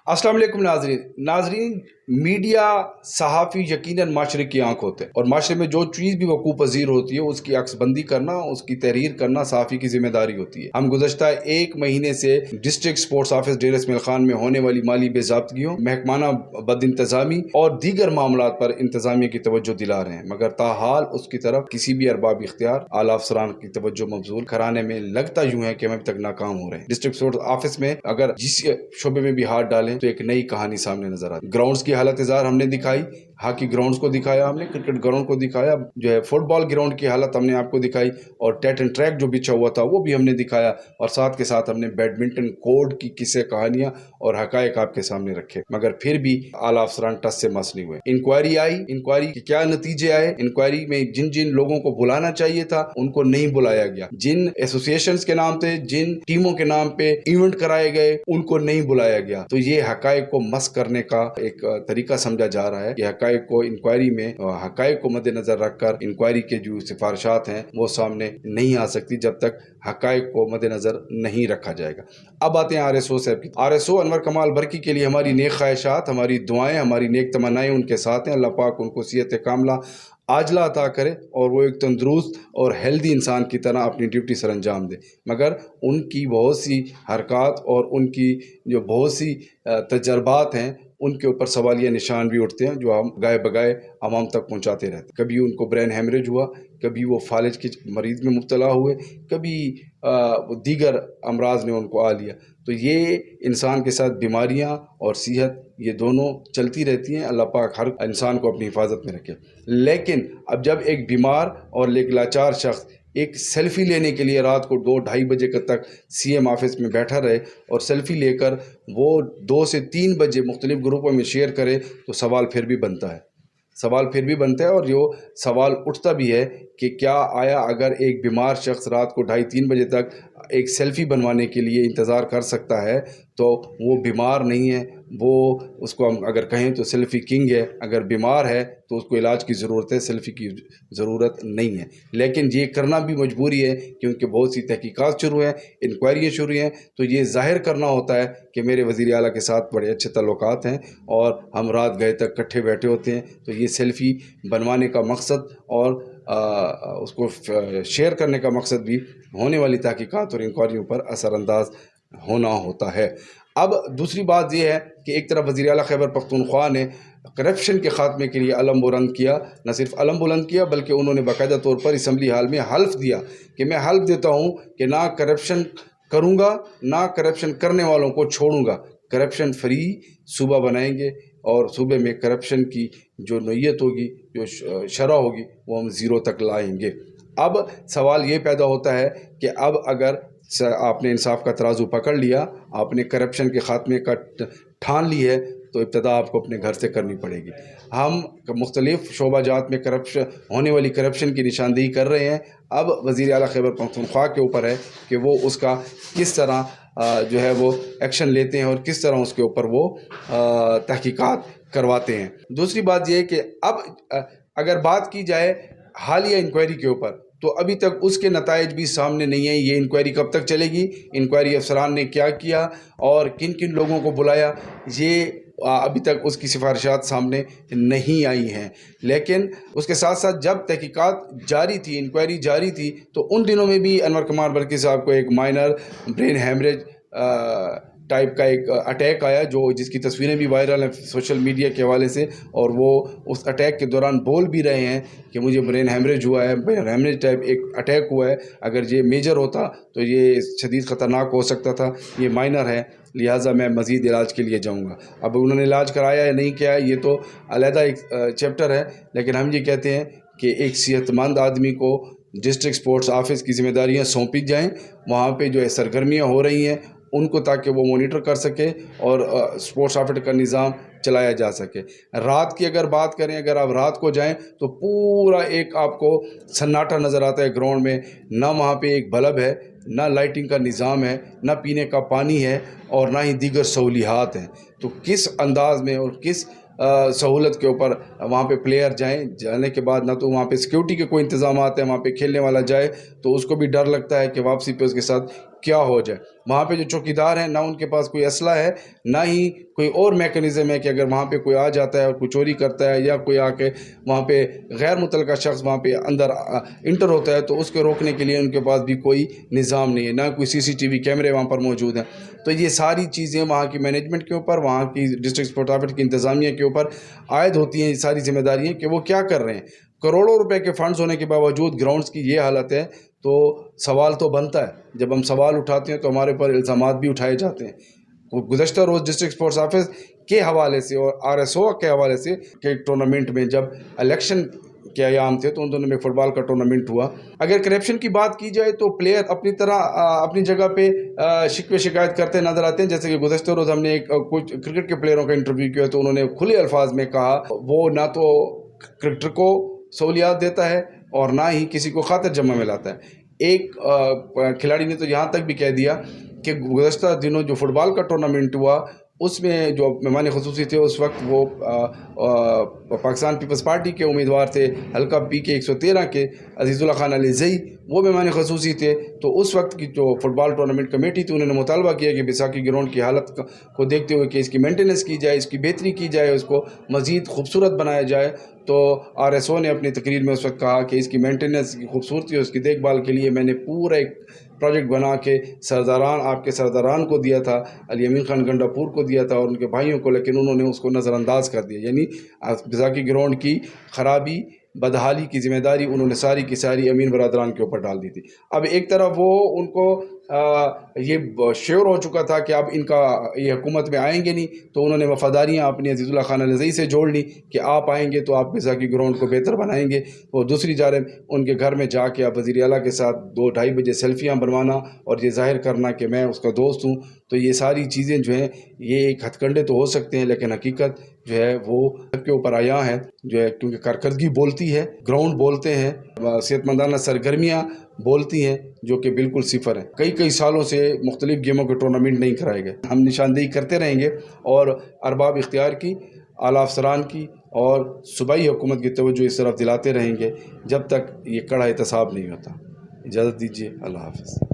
अस्सलाम वालेकुम नाजरीन, मीडिया सहाफ़ी यकीनन माशरे की आंख होते हैं और माशरे में जो चीज़ भी वकूफ़ पज़ीर होती है उसकी अक्सबंदी करना, उसकी तहरीर करना सहाफ़ी की जिम्मेदारी होती है। हम गुज़श्ता एक महीने से डिस्ट्रिक्ट स्पोर्ट्स ऑफिस डेरा इस्माइल खान में होने वाली माली बेज़ाब्तगियों, महकमाना बदइंतज़ामी और दीगर मामलात पर इंतज़ामिया की तवज्जो दिला रहे हैं, मगर ताहाल उसकी तरफ किसी भी अरबाब इख्तियार आला अफसरान की तवज्जो मबजूल कराने में लगता यूँ है कि हम अभी तक नाकाम हो रहे हैं। डिस्ट्रिक्ट स्पोर्ट्स ऑफिस में अगर जिस शोबे में भी हाथ डालें तो एक नई कहानी सामने नजर आती है। ग्राउंड्स की हालत इज़ार हमने दिखाई, हॉकी ग्राउंड्स को दिखाया, हमने क्रिकेट ग्राउंड को दिखाया, जो है फुटबॉल ग्राउंड की हालत हमने आपको दिखाई और टेट एंड ट्रैक जो बिछा हुआ था वो भी हमने दिखाया और साथ के साथ हमने बैडमिंटन कोर्ट की किस्से कहानियां और हकायक आपके सामने रखे, मगर फिर भी आला अफसरान टस से मस नहीं हुए। इंक्वायरी आई, इंक्वायरी के क्या नतीजे आए? इंक्वायरी में जिन जिन लोगों को बुलाना चाहिए था उनको नहीं बुलाया गया, जिन एसोसिएशंस के नाम पे, जिन टीमों के नाम पे इवेंट कराए गए उनको नहीं बुलाया गया। तो ये हकायक को मस करने का एक तरीका समझा जा रहा है कि हकायक को इंक्वायरी में हकायक को मद्देनजर रखकर इंक्वायरी के जो सिफारिशात हैं वो सामने नहीं आ सकती जब तक हकायक को मद्देनजर नहीं रखा जाएगा। अब आते हैं RSO साहब की। RSO अनवर कमाल बरकी के लिए हमारी नेक ख्वाहिशात, हमारी दुआएं, हमारी नेक तमन्नाएं उनके साथ हैं। अल्लाह पाक उनको सेहत कामला आजला अता करे और वो एक तंदुरुस्त और हेल्दी इंसान की तरह अपनी ड्यूटी सर अंजाम दे, मगर उनकी बहुत सी हरकत और उनकी जो बहुत सी तजर्बात हैं उनके ऊपर सवालिया निशान भी उठते हैं जो हम गाए बगाए आवाम तक पहुंचाते रहते। कभी उनको ब्रेन हेमरेज हुआ, कभी वो फालिज के मरीज में मुब्तला हुए, कभी दीगर अमराज ने उनको आ लिया। तो ये इंसान के साथ बीमारियां और सेहत ये दोनों चलती रहती हैं। अल्लाह पाक हर इंसान को अपनी हिफाजत में रखे। लेकिन अब जब एक बीमार और एक लाचार शख्स एक सेल्फ़ी लेने के लिए रात को 2-2:30 बजे तक CM ऑफिस में बैठा रहे और सेल्फ़ी लेकर वो 2 से 3 बजे मुख्तलिफ ग्रुपों में शेयर करे, तो सवाल फिर भी बनता है। सवाल फिर भी बनता है और जो सवाल उठता भी है कि क्या आया अगर एक बीमार शख्स रात को 2:30-3 बजे तक एक सेल्फ़ी बनवाने के लिए इंतज़ार कर सकता है तो वो बीमार नहीं है, वो उसको हम अगर कहें तो सेल्फ़ी किंग है। अगर बीमार है तो उसको इलाज की ज़रूरत है, सेल्फ़ी की ज़रूरत नहीं है। लेकिन ये करना भी मजबूरी है क्योंकि बहुत सी तहकीकात शुरू हैं, इंक्वायरियाँ शुरू हैं, तो ये ज़ाहिर करना होता है कि मेरे वज़ीर आला के साथ बड़े अच्छे ताल्लुकात हैं और हम रात गए तक इकट्ठे बैठे होते हैं। तो ये सेल्फ़ी बनवाने का मकसद और उसको शेयर करने का मकसद भी होने वाली तहकीकात और इंक्वायरियों पर असरअंदाज होना होता है। अब दूसरी बात यह है कि एक तरफ वज़ीर आला खैबर पख्तूनख्वा ने करप्शन के ख़ात्मे के लिए अलम बुलंद किया, न सिर्फ अलम बुलंद किया बल्कि उन्होंने बाकायदा तौर पर असम्बली हाल में हल्फ दिया कि मैं हल्फ देता हूँ कि ना करप्शन करूँगा, ना करप्शन करने वालों को छोड़ूंगा। करप्शन फ्री सूबा बनाएंगे और सूबे में करप्शन की जो नोयत होगी, जो शरह होगी, वो हम ज़ीरो तक लाएंगे। अब सवाल ये पैदा होता है कि अब अगर आपने इंसाफ का तराजू पकड़ लिया, आपने करप्शन के ख़ात्मे का ठान ली है, तो इब्तदा आपको अपने घर से करनी पड़ेगी। हम मुख्तलिफ़ शोबाजात में करप्शन होने वाली करप्शन की निशानदेही कर रहे हैं। अब वज़ीर आला खैबर पख्तूनख्वा के ऊपर है कि वो उसका किस तरह जो है वो एक्शन लेते हैं और किस तरह उसके ऊपर वो तहकीकात करवाते हैं। दूसरी बात यह है कि अब अगर बात की जाए हालिया इंक्वायरी के ऊपर, तो अभी तक उसके नताइज भी सामने नहीं है। ये इंक्वायरी कब तक चलेगी, इंक्वायरी अफसरान ने क्या किया और किन किन लोगों को बुलाया, ये अभी तक उसकी सिफारिशात सामने नहीं आई हैं। लेकिन उसके साथ साथ जब तहकीकात जारी थी, इंक्वायरी जारी थी, तो उन दिनों में भी अनवर कमाल बरकी साहब को एक माइनर ब्रेन हेमरेज टाइप का एक अटैक आया, जो जिसकी तस्वीरें भी वायरल हैं सोशल मीडिया के हवाले से, और वो उस अटैक के दौरान बोल भी रहे हैं कि मुझे ब्रेन हेमरेज हुआ है, ब्रेन हेमरेज टाइप एक अटैक हुआ है, अगर ये मेजर होता तो ये शदीद ख़तरनाक हो सकता था, ये माइनर है, लिहाजा मैं मज़ीद इलाज के लिए जाऊंगा। अब उन्होंने इलाज कराया या नहीं किया ये तो अलहदा एक चैप्टर है, लेकिन हम ये कहते हैं कि एक सेहतमंद आदमी को डिस्ट्रिक्ट स्पोर्ट्स ऑफिस की ज़िम्मेदारियाँ सौंपी जाएँ, वहाँ पे जो है सरगर्मियाँ हो रही हैं उनको, ताकि वो मॉनिटर कर सके और स्पोर्ट्स ऑफिस का निज़ाम चलाया जा सके। रात की अगर बात करें, अगर आप रात को जाएं तो पूरा एक आपको सन्नाटा नज़र आता है ग्राउंड में, ना वहाँ पे एक बल्ब है, ना लाइटिंग का निज़ाम है, ना पीने का पानी है और ना ही दीगर सहूलियात हैं। तो किस अंदाज में और किस सहूलत के ऊपर वहाँ पे प्लेयर जाएं, जाने के बाद ना तो वहाँ पे सिक्योरिटी के कोई इंतजाम आते हैं, वहाँ पे खेलने वाला जाए तो उसको भी डर लगता है कि वापसी पे उसके साथ क्या हो जाए। वहाँ पे जो चौकीदार हैं ना उनके पास कोई असला है ना ही कोई और मैकेनिज़्म है कि अगर वहाँ पे कोई आ जाता है और कोई चोरी करता है या कोई आके वहाँ पे गैर मुतल्लका शख्स वहाँ पे अंदर इंटर होता है तो उसको रोकने के लिए उनके पास भी कोई निज़ाम नहीं है, ना कोई CCTV कैमरे वहाँ पर मौजूद हैं। तो ये सारी चीज़ें वहाँ की मैनेजमेंट के ऊपर, वहाँ की डिस्ट्रिक्ट स्पोर्ट्स अथॉरिटी की इंतज़ामिया के ऊपर आयद होती हैं ये सारी जिम्मेदारियाँ कि वो क्या कर रहे हैं। करोड़ों रुपए के फंड्स होने के बावजूद ग्राउंड्स की ये हालत है तो सवाल तो बनता है। जब हम सवाल उठाते हैं तो हमारे ऊपर इल्ज़ामात भी उठाए जाते हैं। गुज़श्ता रोज़ डिस्ट्रिक्ट स्पोर्ट्स ऑफिस के हवाले से और RSO के हवाले से कि टूर्नामेंट में जब इलेक्शन के अयाम थे तो उन दोनों में फुटबॉल का टूर्नामेंट हुआ। अगर करप्शन की बात की जाए तो प्लेयर अपनी तरह अपनी जगह पे शिकवे शिकायत करते नज़र आते हैं। जैसे कि गुज़श्ता रोज़ हमने कुछ क्रिकेट के प्लेयरों का इंटरव्यू किया तो उन्होंने खुले अल्फाज में कहा वो ना तो क्रिकेटर को सहूलियात देता है और ना ही किसी को खातिर जमा में लाता है। एक खिलाड़ी ने तो यहाँ तक भी कह दिया कि गुज़श्ता दिनों जो फुटबॉल का टूर्नामेंट हुआ उसमें जो मेहमान ख़ुसूसी थे उस वक्त वो पाकिस्तान पीपल्स पार्टी के उम्मीदवार थे हल्का PK 113 के अजीज़ुल्लाह खान अलीज़ई, वो मेहमान ख़ुसूसी थे। तो उस वक्त की जो फुटबॉल टूर्नामेंट कमेटी थी उन्होंने मुतालबा किया कि बैसाखी ग्राउंड की हालत को देखते हुए कि इसकी मेंटेनेंस की जाए, इसकी बेहतरी की जाए, उसको मज़ीद खूबसूरत बनाया जाए। तो RSO ने अपनी तकरीर में उस वक्त कहा कि इसकी मेंटेनेंस की खूबसूरती और उसकी देखभाल के लिए मैंने पूरा एक प्रोजेक्ट बना के आपके सरदारान को दिया था, अली अमीन खान गंडापुर को दिया था और उनके भाइयों को, लेकिन उन्होंने उसको नज़रअंदाज कर दिया। यानी बैसाखी ग्राउंड की ख़राबी बदहाली की ज़िम्मेदारी उन्होंने सारी की सारी अमीन बरादरान के ऊपर डाल दी थी। अब एक तरफ वो उनको ये श्योर हो चुका था कि अब इनका ये हुकूमत में आएंगे नहीं, तो उन्होंने वफ़ादारियाँ अपनी अजीज़ुल्लाह खान अलीज़ई से जोड़ ली कि आप आएंगे तो आप बैसाखी ग्राउंड को बेहतर बनाएंगे। और दूसरी जानिब उनके घर में जाके आप वज़ीर आला के साथ 2-2:30 बजे सेल्फियाँ बनवाना और ये ज़ाहिर करना कि मैं उसका दोस्त हूँ। तो ये सारी चीज़ें जो हैं ये एक हथकंडे तो हो सकते हैं लेकिन हकीकत जो है वो सबके ऊपर आया है जो है, क्योंकि कारकर्दगी बोलती है, ग्राउंड बोलते हैं, सेहतमंदाना सरगर्मियाँ बोलती हैं जो कि बिल्कुल सिफर है। कई सालों से मुख्तलिफ गेमों के टूर्नामेंट नहीं कराए गए। हम निशानदेही करते रहेंगे और अरबाब इख्तियार की, आला अफसरान की और सूबाई हुकूमत की तवज्जो इस तरफ दिलाते रहेंगे जब तक ये कड़ा एहतसाब नहीं होता। इजाज़त दीजिए, अल्लाह हाफ़िज़।